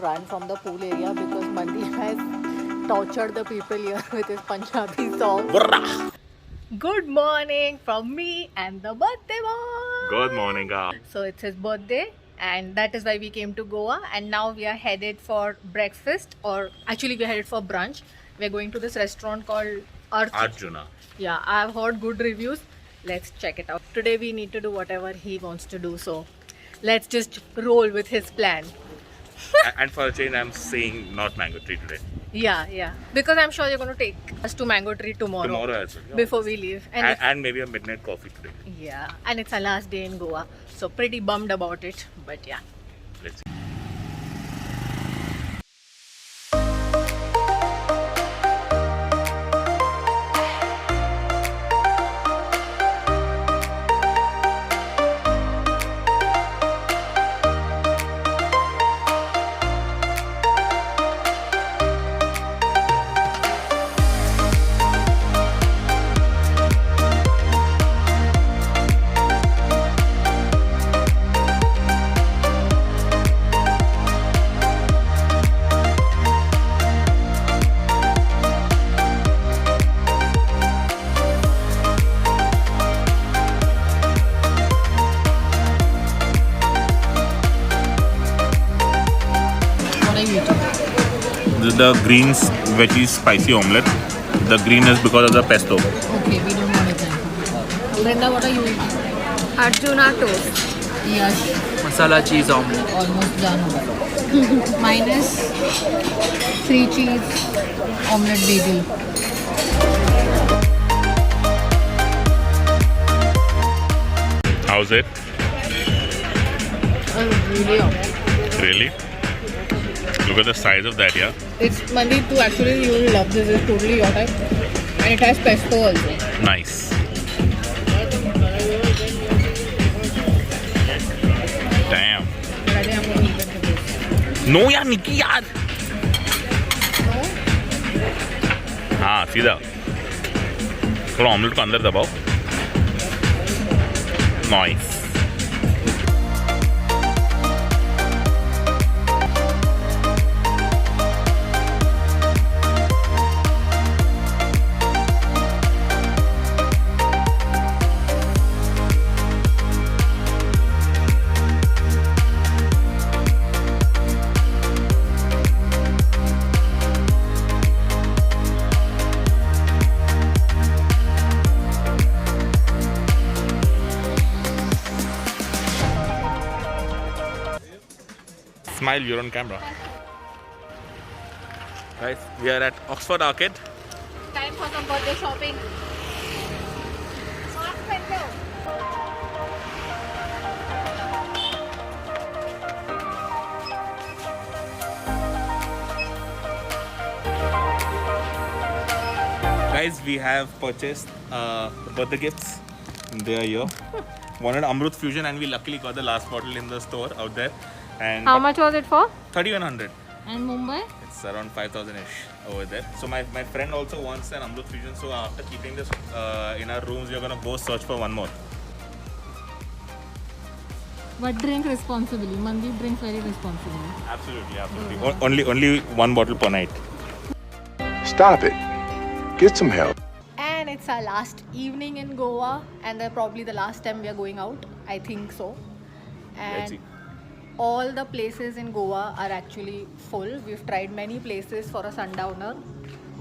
run from the pool area because Mandeep has tortured the people here with his Punjabi song. Brrrah. Good morning from me and the birthday boy. Good morning. So it's his birthday and that is why we came to Goa, and now we are headed for breakfast, or actually we're headed for brunch. We're going to this restaurant called Arjuna. Yeah, I've heard good reviews. Let's check it out. Today we need to do whatever he wants to do, so let's just roll with his plan. And for a change, I'm saying not mango tree today. Yeah. Because I'm sure you're going to take us to Mango Tree tomorrow. Tomorrow as well. Yeah. Before we leave. And maybe a midnight coffee today. Yeah, and it's our last day in Goa, so pretty bummed about it, but yeah. Let's see. What are you eating? This is the greens veggie spicy omelette. The green is because of the pesto. Okay, we don't want it then. Brenda, what are you eating? Arjuna toast. Yash, Masala cheese omelette. almost done. Mine is 3 cheese omelette bagel. How's it? Really awesome. Really? Look at the size of that, yeah? It's Mandeep too, actually you will love this. It's totally your type. And it has pesto also. Nice. Damn. But I think I'm going to eat it with this. No, यार निकी यार. हाँ सीधा. थोड़ा omelette को अंदर दबाओ. Nice. Smile, you're on camera. Guys, we are at Oxford Arcade. Time for some birthday shopping. Guys, we have purchased birthday gifts. They are here. Wanted Amrut Fusion, and we luckily got the last bottle in the store out there. And How much was it for? 3100. And Mumbai? It's around 5,000 ish over there. So my friend also wants an Amrut Fusion. So after keeping this in our rooms, we're gonna go search for one more. But drink responsibly. Mandeep drinks very responsibly. Absolutely. Only one bottle per night. Stop it. Get some help. And it's our last evening in Goa, and probably the last time we are going out. I think so. Let's see. And all the places in Goa are actually full. We've tried many places for a sundowner,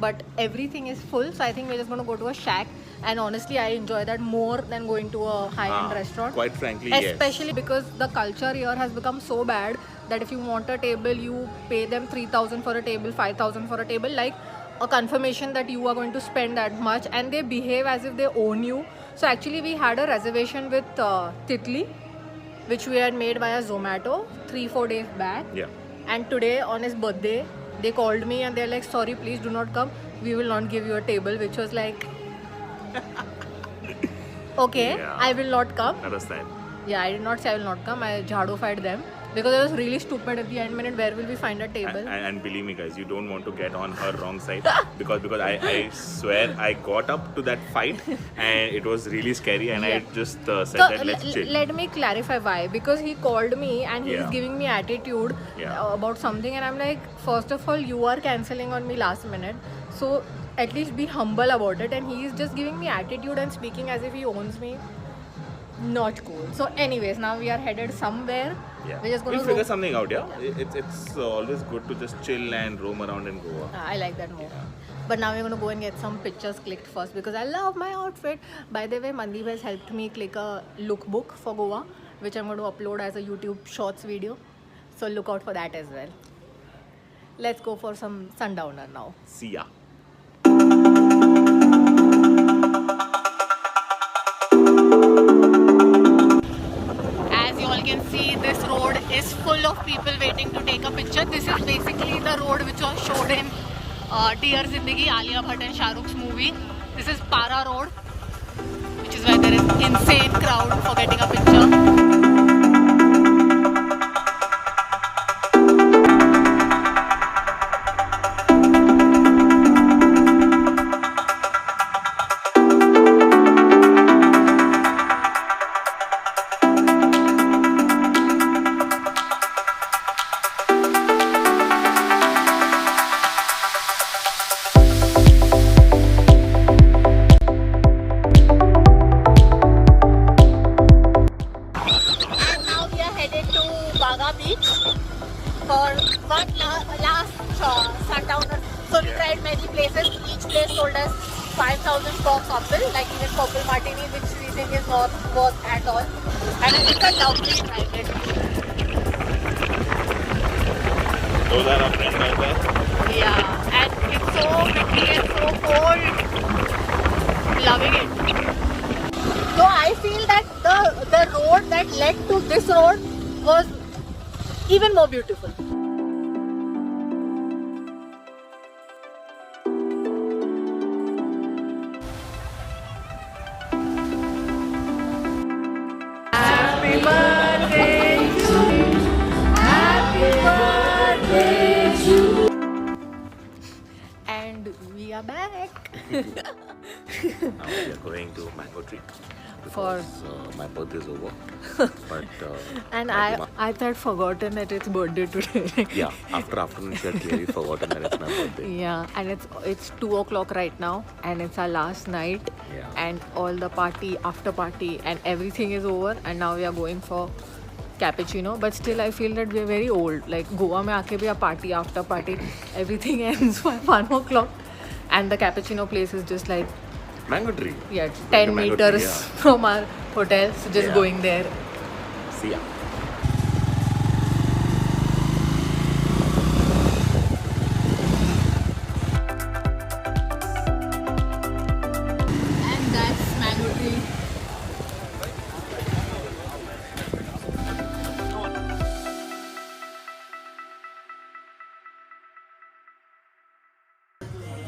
but everything is full. So I think we're just going to go to a shack. And honestly, I enjoy that more than going to a high-end restaurant. Quite frankly, yes. Especially because the culture here has become so bad that if you want a table, you pay them 3,000 for a table, 5,000 for a table, like a confirmation that you are going to spend that much, and they behave as if they own you. So actually, we had a reservation with Titli, which we had made via Zomato 3-4 days back. Yeah. And today, on his birthday, they called me and they're like, sorry, please do not come. We will not give you a table, which was like, okay, Yeah. I will not come. Understand. Yeah, I did not say I will not come. I jhado-fied them. because I was really stupid at the end minute. Where will we find a table? And believe me, guys, you don't want to get on her wrong side because I swear I got up to that fight and it was really scary and I just said So that let's chill. let me clarify why. Because he called me and he's Yeah. giving me attitude about something, and I'm like, first of all, you are cancelling on me last minute, so at least be humble about it. And he is just giving me attitude and speaking as if he owns me. Not cool. So, anyways, now we are headed somewhere. Yeah. We're just We'll gonna figure something out, yeah? It's always good to just chill and roam around in Goa. I like that more. But now we're gonna go and get some pictures clicked first because I love my outfit. By the way, Mandeep has helped me click a lookbook for Goa, which I'm going to upload as a YouTube Shorts video. So look out for that as well. Let's go for some sundowner now. See ya. As you all can see, this road is full of people waiting to take a picture. This is basically the road which was showed in Dear Zindagi, Alia Bhatt and Shah Rukh's movie. This is Para Road, which is why there is insane crowd for getting a picture. And now we are headed to Baga Beach for one last sundowner. So we tried many places. Each place told us 5,000 for couple, like even Purple Martini, which we think is not worth at all. And it's a lovely private. Those are our friends right there. Yeah, and it's so windy and so cold. Loving it. So I feel that the road that led to this road was even more beautiful. Happy birthday to you. Happy birthday to you. And we are back. Now we are going to Mango Tree because my birthday is over. But And my I thought forgotten that it's birthday today. yeah, after afternoon she had clearly forgotten that it's my birthday. Yeah, and it's 2 o'clock right now, and it's our last night, Yeah. and all the party, after party, and everything is over, and now we are going for cappuccino. But still, I feel that we are very old. Like Goa mein aake bhi a party after party, everything ends by 1 o'clock, and the cappuccino place is just like Mango Tree. 10 Mango Tree, meters yeah. from our hotel. So just Yeah. going there. See ya. And that's Mango Tree.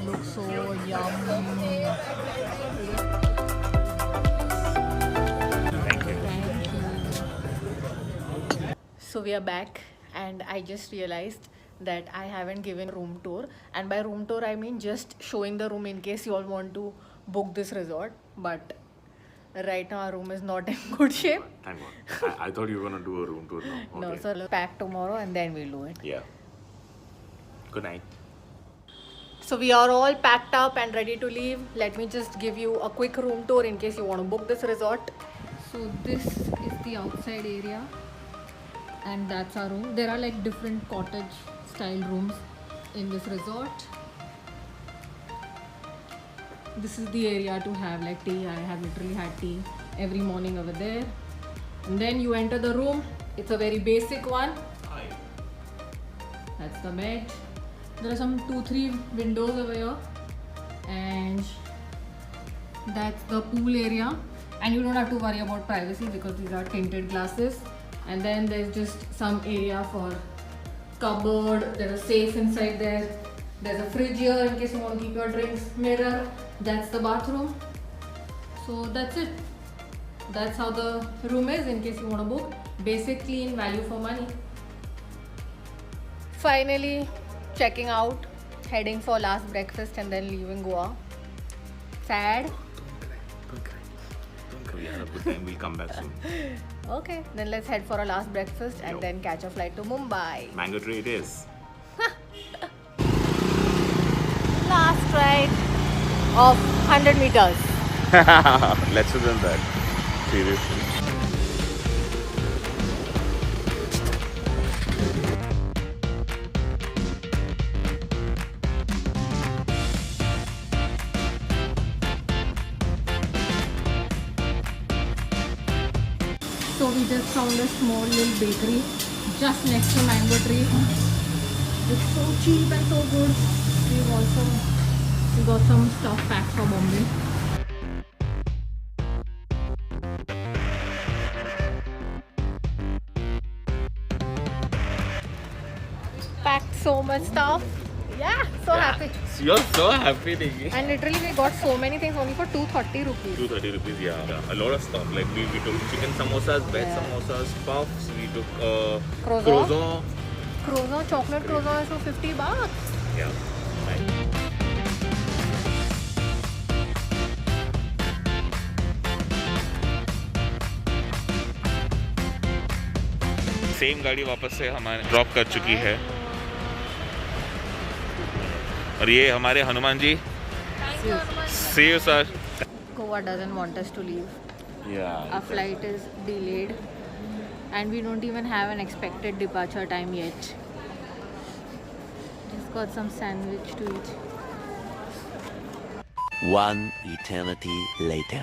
Looks so yummy. Thank you. So we are back, and I just realized that I haven't given room tour, and by room tour I mean just showing the room in case you all want to book this resort. But right now our room is not in good shape. Thank God. I thought you were gonna do a room tour now. No, Okay. so we'll pack tomorrow and then we'll do it. Yeah. Good night. So we are all packed up and ready to leave. Let me just give you a quick room tour in case you want to book this resort. So this is the outside area, and that's our room. There are like different cottage style rooms in this resort. This is the area to have like tea. I have literally had tea every morning over there. And then you enter the room. It's a very basic one. That's the bed. There are some 2-3 windows over here, and that's the pool area. And you don't have to worry about privacy because these are tinted glasses. And then there's just some area for cupboard. There's a safe inside there. There's a fridge here in case you want to keep your drinks. Mirror. That's the bathroom. So that's it. That's how the room is in case you want to book. Basic, clean, value for money. Finally, checking out, heading for last breakfast and then leaving Goa. Sad? We had a good time. We'll come back soon. Okay, then let's head for a last breakfast and Yo. then catch a flight to Mumbai. Mango tree it is. Last ride of 100 meters. Lesser than that. Seriously. So we just found a small little bakery just next to Mango Tree. It's so cheap and so good. We got some stuff packed for Bombay. Packed so much stuff. Yeah, so happy. You're so happy, Nikki. And literally we got so many things only for 230 rupees. 230 rupees, yeah. A lot of stuff. Like we took chicken samosas, veg samosas, puffs. We took croissant. Croissant, chocolate croissant is for 50 bucks. Yeah. Nice. Same गाड़ी वापस से हमारे drop कर चुकी है और ये हमारे Hanuman ji See you, sir. Goa doesn't want us to leave. Yeah. Our flight is delayed and we don't even have an expected departure time yet. Just got some sandwich to eat. One eternity later.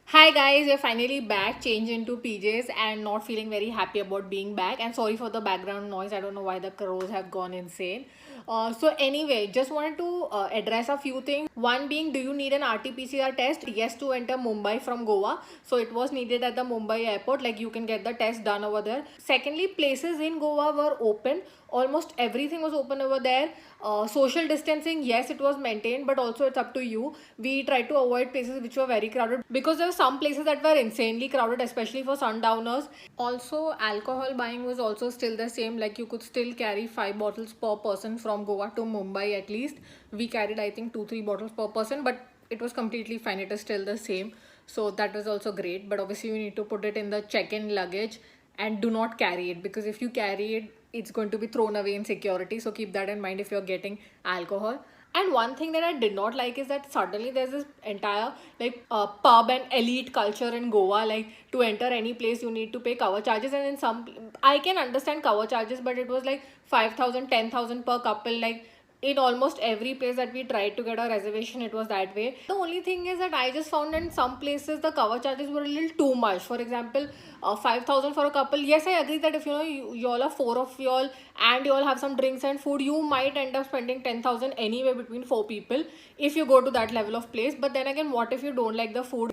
Hi guys, we're finally back, changed into PJs and not feeling very happy about being back. And sorry for the background noise, I don't know why the crows have gone insane. So anyway, just wanted to address a few things. One being, do you need an RT-PCR test? Yes, to enter Mumbai from Goa. So it was needed at the Mumbai airport, like you can get the test done over there. Secondly, places in Goa were open. Almost everything was open over there. Social distancing, yes, it was maintained, but also it's up to you. We tried to avoid places which were very crowded because there were some places that were insanely crowded, especially for sundowners. Also, alcohol buying was also still the same, like you could still carry 5 bottles per person from Goa to Mumbai at least. We carried, I think, 2-3 bottles per person, but it was completely fine. It is still the same. So that was also great, but obviously you need to put it in the check-in luggage and do not carry it, because if you carry it, it's going to be thrown away in security. So keep that in mind if you're getting alcohol. And one thing that I did not like is that suddenly there's this entire pub and elite culture in Goa. Like to enter any place you need to pay cover charges, and in some, I can understand cover charges, but it was like 5,000, 10,000 per couple. Like in almost every place that we tried to get a reservation, it was that way. The only thing is that I just found in some places the cover charges were a little too much. For example, 5,000 for a couple. Yes, I agree that if you all are 4 of y'all and you all have some drinks and food, you might end up spending 10,000 anyway between 4 people if you go to that level of place. But then again, what if you don't like the food?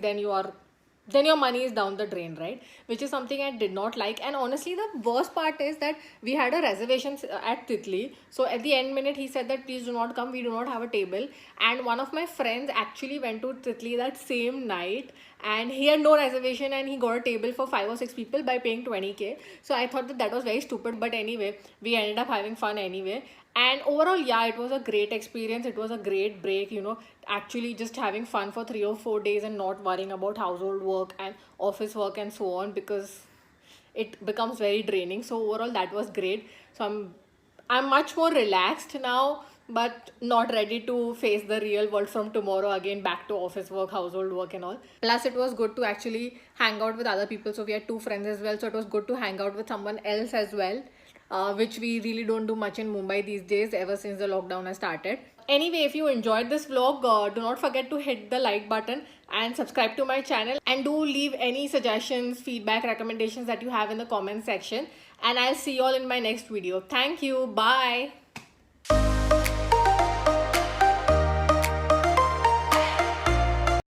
Then your money is down the drain, right? Which is something I did not like. And honestly, the worst part is that we had a reservation at Titli. So at the end minute, he said that please do not come, we do not have a table. And one of my friends actually went to Titli that same night and he had no reservation and he got a table for 5 or 6 people by paying 20k. So I thought that was very stupid, but anyway, we ended up having fun anyway. And overall, yeah, it was a great experience. It was a great break, actually just having fun for 3 or 4 days and not worrying about household work and office work and so on, because it becomes very draining. So overall, that was great. So I'm much more relaxed now, but not ready to face the real world from tomorrow again, back to office work, household work and all. Plus, it was good to actually hang out with other people. So we had 2 friends as well. So it was good to hang out with someone else as well. Which we really don't do much in Mumbai these days ever since the lockdown has started. Anyway, if you enjoyed this vlog, do not forget to hit the like button and subscribe to my channel, and do leave any suggestions, feedback, recommendations that you have in the comment section, and I'll see you all in my next video. Thank you. Bye.